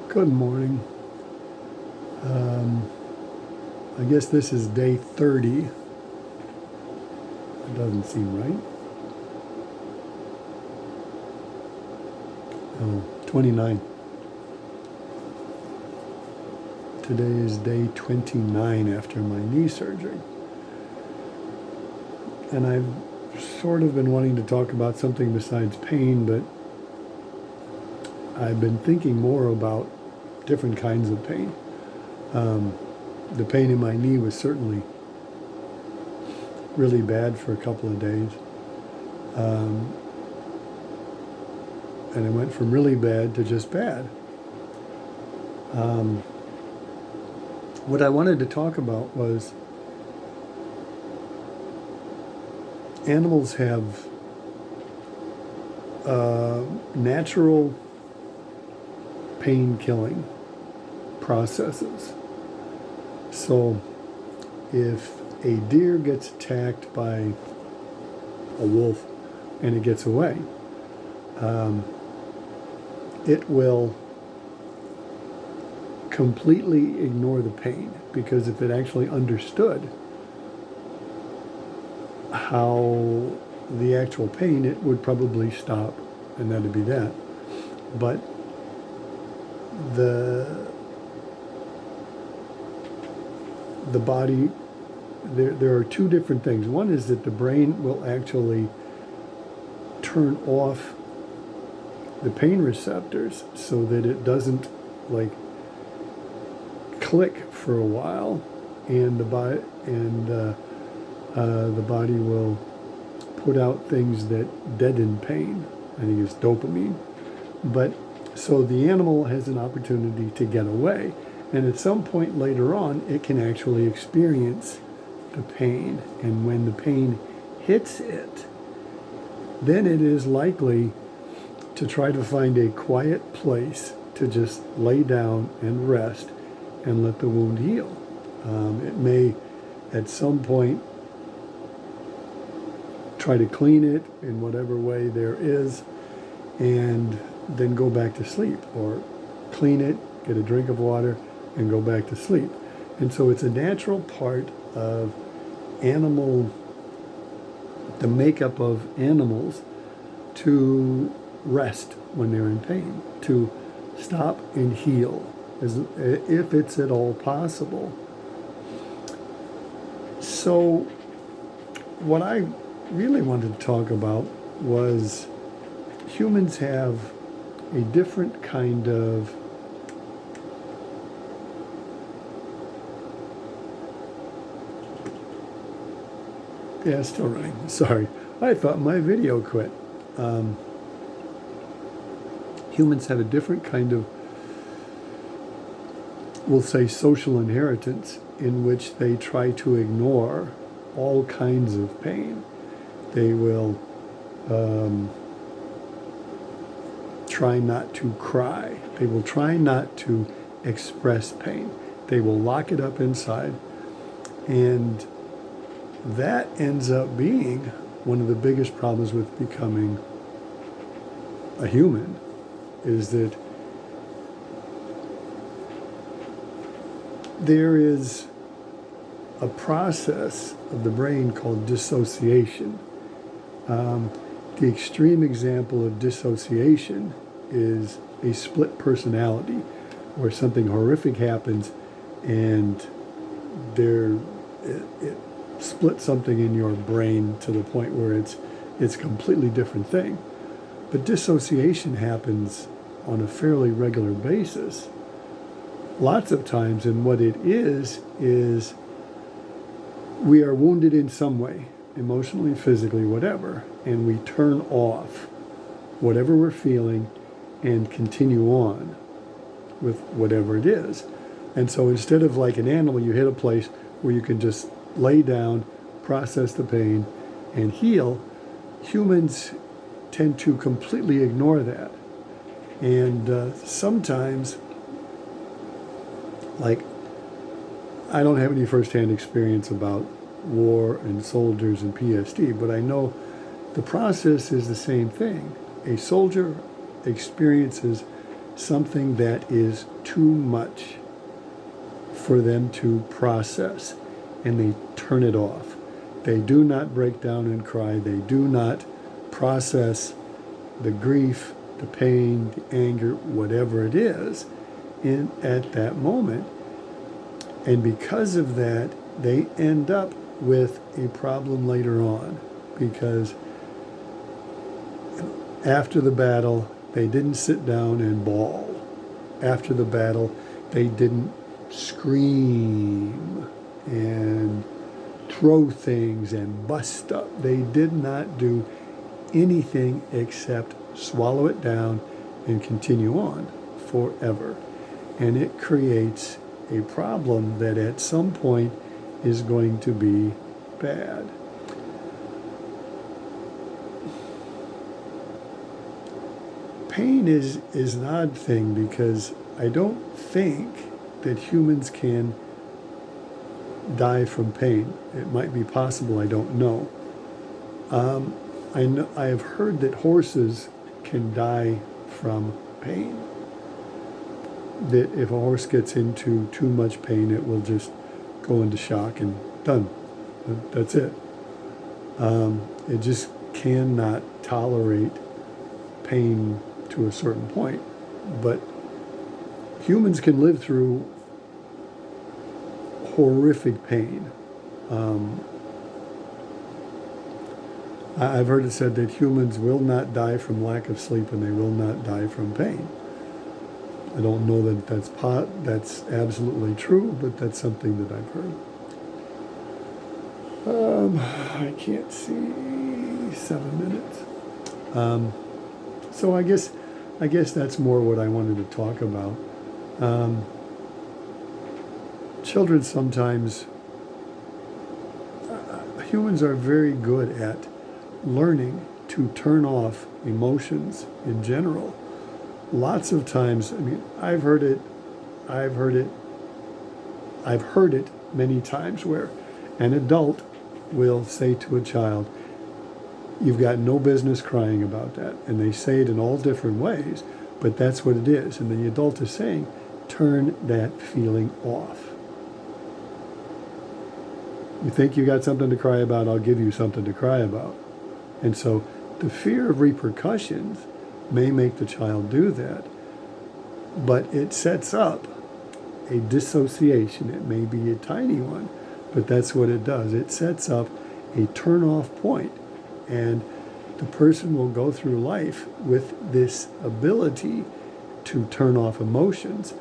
Good morning. Um, I guess this is day 30. It doesn't seem right. Oh, 29. Today is day 29 after my knee surgery. And I've sort of been wanting to talk about something besides pain, but I've been thinking more about different kinds of pain. Um, the pain in my knee was certainly really bad for a couple of days. Um, and it went from really bad to just bad. Um, what I wanted to talk about was animals have natural pain killing processes. So if a deer gets attacked by a wolf and it gets away, it will completely ignore the pain, because if it actually understood how the actual pain, it would probably stop, and that'd be that. But the body, there are two different things. One is that the brain will actually turn off the pain receptors so that it doesn't like click for a while, and the body will put out things that deaden pain. I think it's dopamine. But so the animal has an opportunity to get away, and at some point later on, it can actually experience the pain. And when the pain hits it, then it is likely to try to find a quiet place to just lay down and rest and let the wound heal. It may, at some point, try to clean it in whatever way there is, and then go back to sleep, or clean it, get a drink of water, and go back to sleep. And so it's a natural part of the makeup of animals to rest when they're in pain, to stop and heal, if it's at all possible. So what I really wanted to talk about was humans have a different kind of it's still running. Sorry. I thought my video quit. Humans have a different kind of, we'll say, social inheritance, in which they try to ignore all kinds of pain. They will try not to cry. They will try not to express pain. They will lock it up inside. And that ends up being one of the biggest problems with becoming a human, is that there is a process of the brain called dissociation. The extreme example of dissociation is a split personality, where something horrific happens and it splits something in your brain to the point where it's a completely different thing. But dissociation happens on a fairly regular basis, lots of times, and what it is we are wounded in some way, emotionally, physically, whatever, and we turn off whatever we're feeling and continue on with whatever it is. And so instead of like an animal, you hit a place where you can just lay down, process the pain, and heal, humans tend to completely ignore that. And sometimes, like, I don't have any firsthand experience about war and soldiers and PSD, but I know the process is the same thing. A soldier experiences something that is too much for them to process, and they turn it off. They do not break down and cry. They do not process the grief, the pain, the anger, whatever it is, at that moment. And because of that, they end up with a problem later on, because after the battle, they didn't sit down and bawl. After the battle, they didn't scream and throw things and bust up. They did not do anything except swallow it down and continue on forever. And it creates a problem that at some point is going to be bad. Pain is an odd thing, because I don't think that humans can die from pain. It might be possible, I don't know. I have heard that horses can die from pain. That if a horse gets into too much pain, it will just go into shock and done. That's it. It just cannot tolerate pain to a certain point. But humans can live through horrific pain. I've heard it said that humans will not die from lack of sleep, and they will not die from pain. I don't know that that's absolutely true, but that's something that I've heard. I can't see 7 minutes. So I guess that's more what I wanted to talk about. Children sometimes, humans are very good at learning to turn off emotions in general. Lots of times, I mean, I've heard it many times where an adult will say to a child, "You've got no business crying about that." And they say it in all different ways, but that's what it is. And the adult is saying, turn that feeling off. You think you got something to cry about, I'll give you something to cry about. And so the fear of repercussions may make the child do that, but it sets up a dissociation. It may be a tiny one, but that's what it does. It sets up a turn-off point, and the person will go through life with this ability to turn off emotions.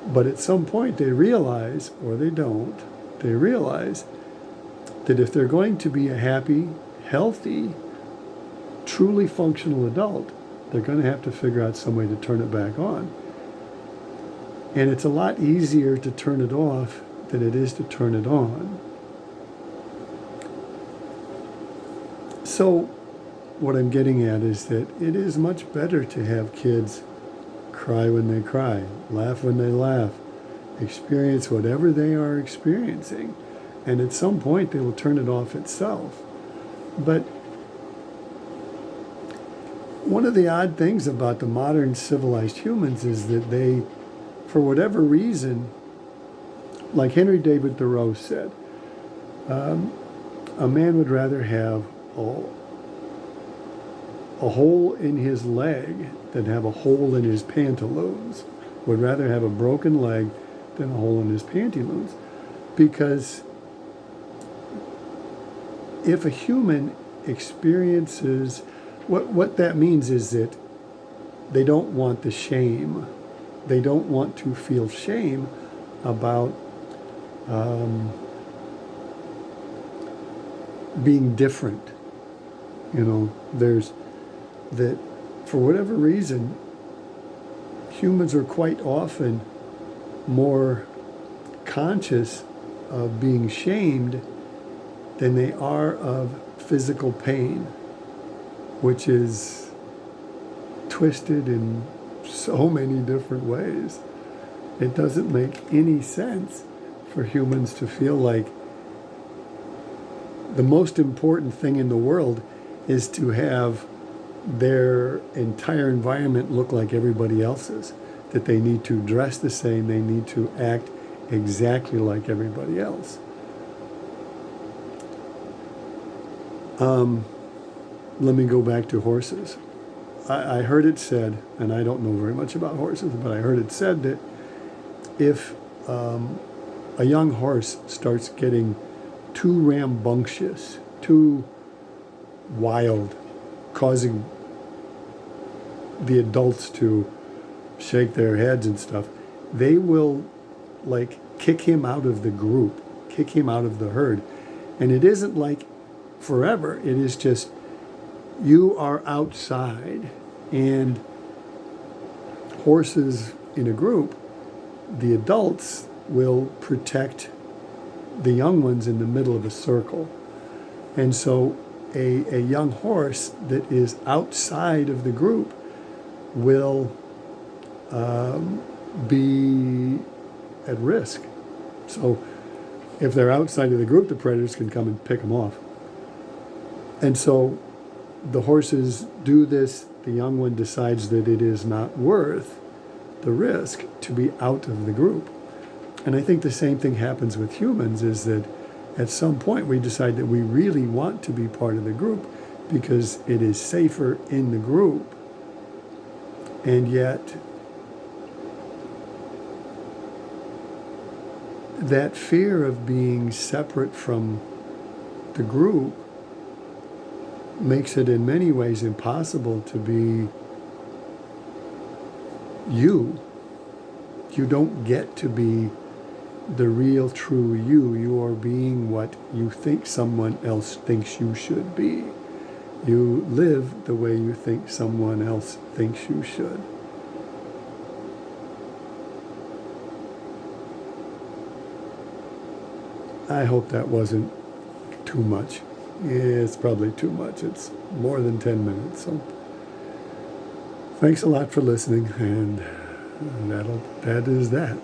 But at some point they realize, or they don't, they realize that if they're going to be a happy, healthy, truly functional adult, they're going to have to figure out some way to turn it back on. And it's a lot easier to turn it off than it is to turn it on. So what I'm getting at is that it is much better to have kids cry when they cry, laugh when they laugh, experience whatever they are experiencing, and at some point they will turn it off itself. But one of the odd things about the modern civilized humans is that they, for whatever reason, like Henry David Thoreau said, a man would rather have a hole in his leg than have a hole in his pantaloons. Would rather have a broken leg than a hole in his pantaloons. Because if a human experiences, what that means is that they don't want the shame. They don't want to feel shame about being different. You know, there's that, for whatever reason, humans are quite often more conscious of being shamed than they are of physical pain, which is twisted in so many different ways. It doesn't make any sense for humans to feel like the most important thing in the world is to have their entire environment look like everybody else's, that they need to dress the same, they need to act exactly like everybody else. Let me go back to horses. I heard it said, and I don't know very much about horses, but I heard it said that if a young horse starts getting too rambunctious, too wild, causing the adults to shake their heads and stuff, they will like kick him out of the group, kick him out of the herd. And it isn't like forever. It is just you are outside, and horses in a group, the adults will protect the young ones in the middle of a circle. And so a young horse that is outside of the group will be at risk. So if they're outside of the group, the predators can come and pick them off. And so the horses do this. The young one decides that it is not worth the risk to be out of the group. And I think the same thing happens with humans, is that at some point we decide that we really want to be part of the group because it is safer in the group. And yet that fear of being separate from the group makes it in many ways impossible to be you. You don't get to be the real true you. You are being what you think someone else thinks you should be. You live the way you think someone else thinks you should. I hope that wasn't too much. It's probably too much. It's more than 10 minutes. So thanks a lot for listening, and that is that.